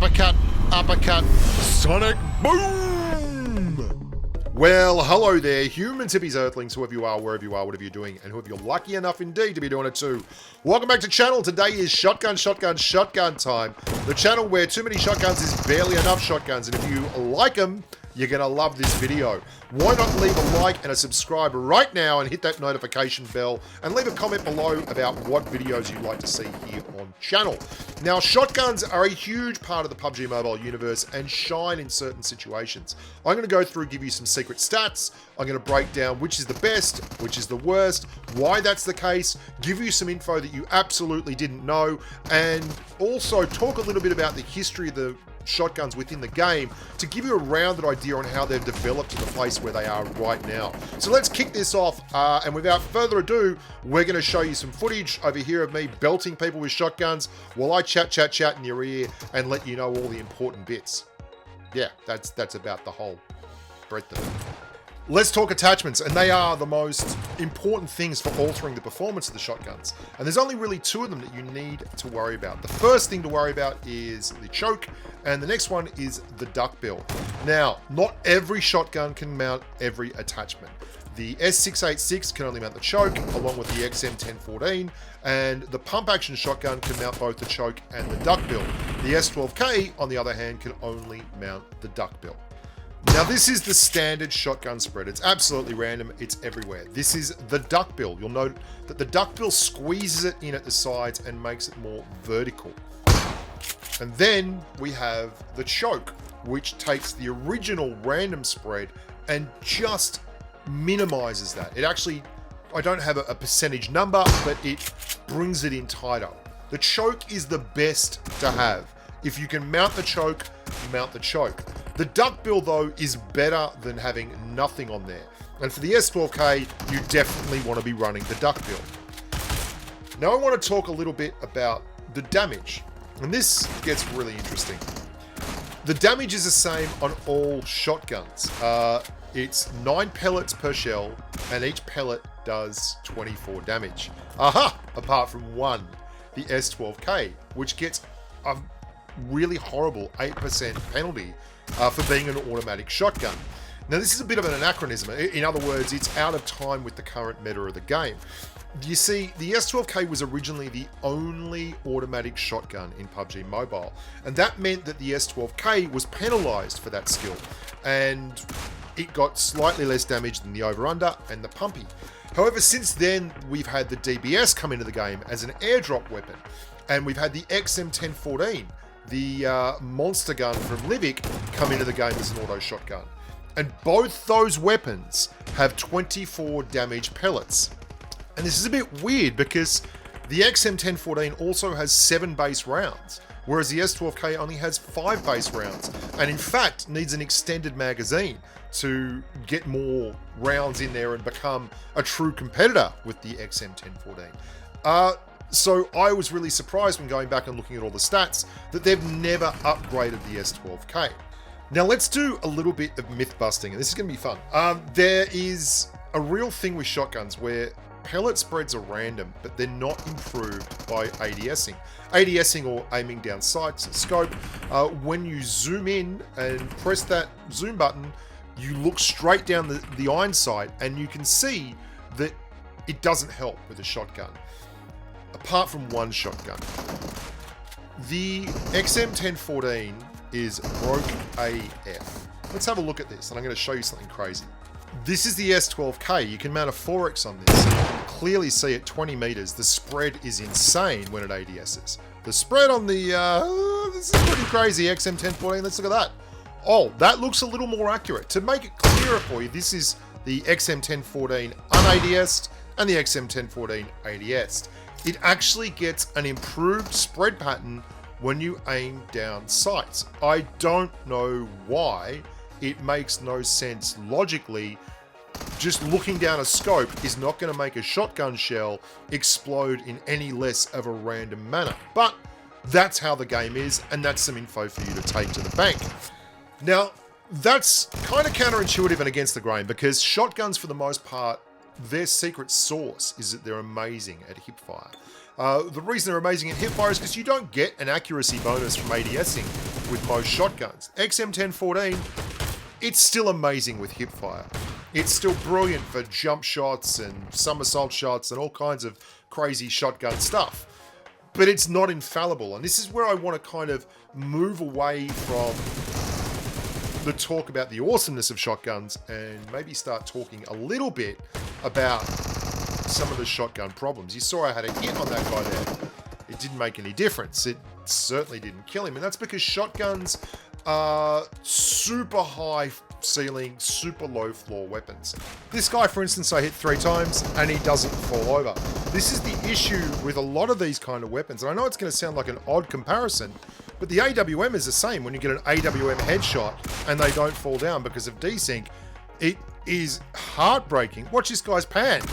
uppercut, uppercut, sonic boom! Well, hello there, humans, hippies, earthlings, whoever you are, wherever you are, whatever you're doing, and whoever you're lucky enough indeed to be doing it too. Welcome back to the channel. Today is shotgun time. The channel where too many shotguns is barely enough shotguns, and if you like them, you're going to love this video. Why not leave a like and a subscribe right now and hit that notification bell and leave a comment below about what videos you'd like to see here on channel. Now, shotguns are a huge part of the PUBG Mobile universe and shine in certain situations. I'm going to go through, give you some secret stats. I'm going to break down which is the best, which is the worst, why that's the case, give you some info that you absolutely didn't know, and also talk a little bit about the history of the shotguns within the game to give you a rounded idea on how they've developed to the place where they are right now. So let's kick this off, and without further ado, we're going to show you some footage over here of me belting people with shotguns while I chat in your ear and let you know all the important bits. Yeah, that's about the whole breadth of it. Let's talk attachments, and they are the most important things for altering the performance of the shotguns. And there's only really two of them that you need to worry about. The first thing to worry about is the choke, and the next one is the duckbill. Now, not every shotgun can mount every attachment. The S686 can only mount the choke, along with the XM1014, and the pump-action shotgun can mount both the choke and the duckbill. The S12K, on the other hand, can only mount the duckbill. Now, this is the standard shotgun spread. It's absolutely random. It's everywhere. This is the duckbill. You'll note that the duckbill squeezes it in at the sides and makes it more vertical. And then we have the choke, which takes the original random spread and just minimizes that. It actually, I don't have a percentage number, but it brings it in tighter. The choke is the best to have. If you can mount the choke, mount the choke. The duckbill, though, is better than having nothing on there. And for the S12K, you definitely want to be running the duckbill. Now I want to talk a little bit about the damage. And this gets really interesting. The damage is the same on all shotguns. It's 9 pellets per shell, and each pellet does 24 damage. Aha! Apart from one, the S12K, which gets a really horrible 8% penalty for being an automatic shotgun. Now, this is a bit of an anachronism. In other words, it's out of time with the current meta of the game. You see, the S12K was originally the only automatic shotgun in PUBG Mobile, and that meant that the S12K was penalized for that skill, and it got slightly less damage than the over-under and the pumpy. However, since then, we've had the DBS come into the game as an airdrop weapon, and we've had the XM1014, the monster gun from Livic, come into the game as an auto shotgun. And both those weapons have 24 damage pellets. And this is a bit weird because the XM1014 also has 7 base rounds, whereas the S12K only has 5 base rounds, and in fact needs an extended magazine to get more rounds in there and become a true competitor with the XM1014. So I was really surprised when going back and looking at all the stats that they've never upgraded the S12K. Now let's do a little bit of myth busting, and this is going to be fun. There is a real thing with shotguns where pellet spreads are random, but they're not improved by ADSing. ADSing, or aiming down sights, scope, when you zoom in and press that zoom button, you look straight down the iron sight and you can see that it doesn't help with a shotgun. Apart from one shotgun. The XM1014 is broke AF. Let's have a look at this, and I'm going to show you something crazy. This is the S12K. You can mount a 4X on this. You can clearly see at 20 meters, the spread is insane when it ADSs. The spread on the, this is pretty crazy, XM1014. Let's look at that. Oh, that looks a little more accurate. To make it clearer for you, this is the XM1014 un-ADS'd and the XM1014 ADS'd. It actually gets an improved spread pattern when you aim down sights. I don't know why. It makes no sense logically. Just looking down a scope is not going to make a shotgun shell explode in any less of a random manner. But that's how the game is, and that's some info for you to take to the bank. Now, that's kind of counterintuitive and against the grain, because shotguns, for the most part, their secret sauce is that they're amazing at hipfire. The reason they're amazing at hipfire is because you don't get an accuracy bonus from ADSing. with most shotguns. XM1014, it's still amazing with hipfire. It's still brilliant for jump shots and somersault shots and all kinds of crazy shotgun stuff. But it's not infallible. And this is where I want to kind of move away from the talk about the awesomeness of shotguns and maybe start talking a little bit about some of the shotgun problems. You saw I had a hit on that guy there. It didn't make any difference. It certainly didn't kill him. And that's because shotguns are super high ceiling, super low floor weapons. This guy, for instance, I hit 3 times and he doesn't fall over. This is the issue with a lot of these kind of weapons. And I know it's going to sound like an odd comparison, but the AWM is the same. When you get an AWM headshot and they don't fall down because of desync, it is heartbreaking. Watch this guy's pan.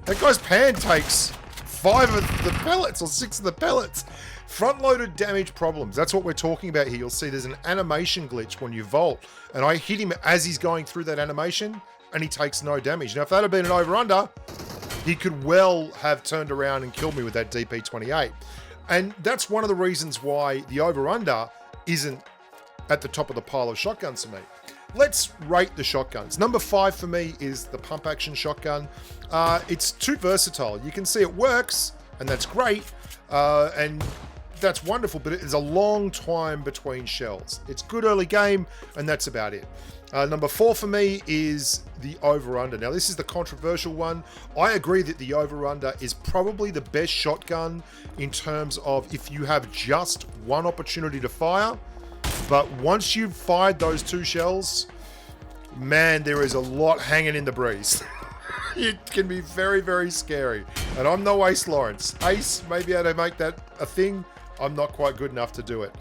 That guy's pan takes 5 of the pellets or 6 of the pellets. Front-loaded damage problems. That's what we're talking about here. You'll see there's an animation glitch when you vault. And I hit him as he's going through that animation and he takes no damage. Now, if that had been an over-under, he could well have turned around and killed me with that DP28. And that's one of the reasons why the over-under isn't at the top of the pile of shotguns for me. Let's rate the shotguns. Number 5 for me is the pump action shotgun. It's too versatile. You can see it works, and that's great, and that's wonderful, but it is a long time between shells. It's good early game, and that's about it. Number 4 for me is the over-under. Now, this is the controversial one. I agree that the over-under is probably the best shotgun in terms of if you have just one opportunity to fire. But once you've fired those 2 shells, man, there is a lot hanging in the breeze. It can be very, very scary. And I'm no Ace Lawrence. Ace may be able to make that a thing. I'm not quite good enough to do it.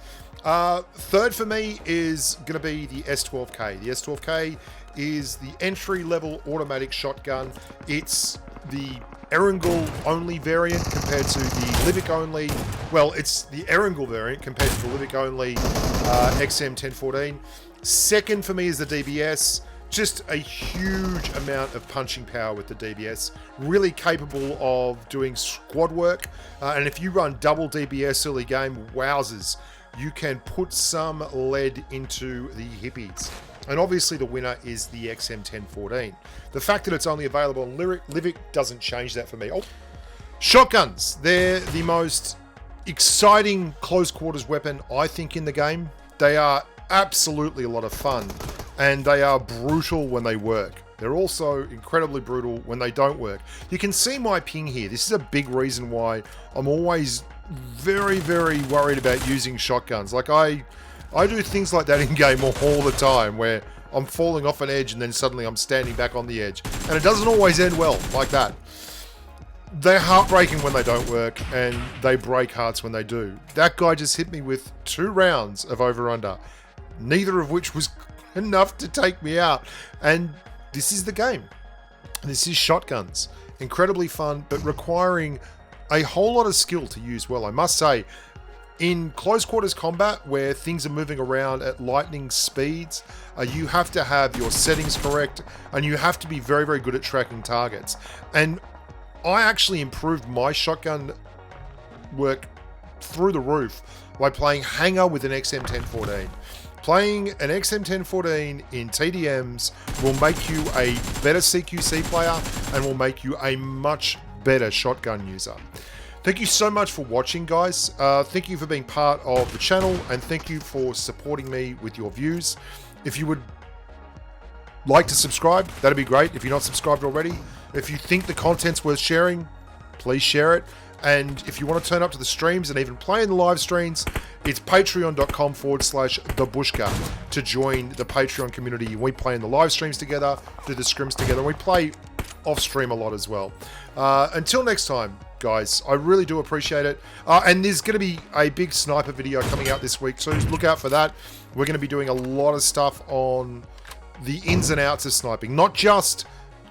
Third for me is going to be the S12K. The S12K is the entry-level automatic shotgun. It's the Erangel only variant compared to the Livic only. Well, it's the Erangel variant compared to the Livic only XM1014. Second for me is the DBS. Just a huge amount of punching power with the DBS. Really capable of doing squad work. And if you run double DBS early game, wowzers, you can put some lead into the hippies. And obviously the winner is the XM1014. The fact that it's only available on Livic doesn't change that for me. Oh. Shotguns. They're the most exciting close quarters weapon, I think, in the game. They are absolutely a lot of fun. And they are brutal when they work. They're also incredibly brutal when they don't work. You can see my ping here. This is a big reason why I'm always very, very worried about using shotguns. Like I do things like that in game all the time where I'm falling off an edge and then suddenly I'm standing back on the edge. And it doesn't always end well like that. They're heartbreaking when they don't work and they break hearts when they do. That guy just hit me with 2 rounds of over-under, neither of which was enough to take me out. And this is the game. This is shotguns. Incredibly fun, but requiring a whole lot of skill to use well. I must say, in close quarters combat where things are moving around at lightning speeds, you have to have your settings correct and you have to be very, very good at tracking targets. And I actually improved my shotgun work through the roof by playing Hangar with an XM1014. Playing an XM1014 in TDMs will make you a better CQC player and will make you a much better shotgun user. Thank you so much for watching, guys. Thank you for being part of the channel and thank you for supporting me with your views. If you would like to subscribe, that'd be great. If you're not subscribed already, if you think the content's worth sharing, please share it. And if you want to turn up to the streams and even play in the live streams, it's patreon.com/thebushka to join the Patreon community. We play in the live streams together, do the scrims together, and we play off stream a lot as well. Until next time, guys, I really do appreciate it. And there's going to be a big sniper video coming out this week, so look out for that. We're going to be doing a lot of stuff on the ins and outs of sniping, not just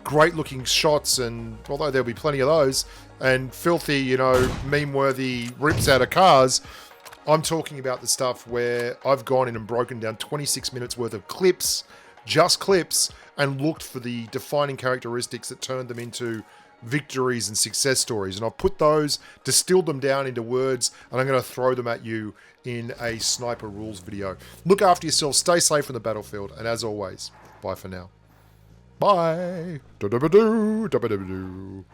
great looking shots, and although there'll be plenty of those, and filthy, you know, meme-worthy rips out of cars. I'm talking about the stuff where I've gone in and broken down 26 minutes worth of clips, just clips, and looked for the defining characteristics that turned them into victories and success stories. And I've put those, distilled them down into words, and I'm going to throw them at you in a sniper rules video. Look after yourself, stay safe on the battlefield, and as always, bye for now. Bye. Da-da-ba-doo, da-ba-da-ba-doo.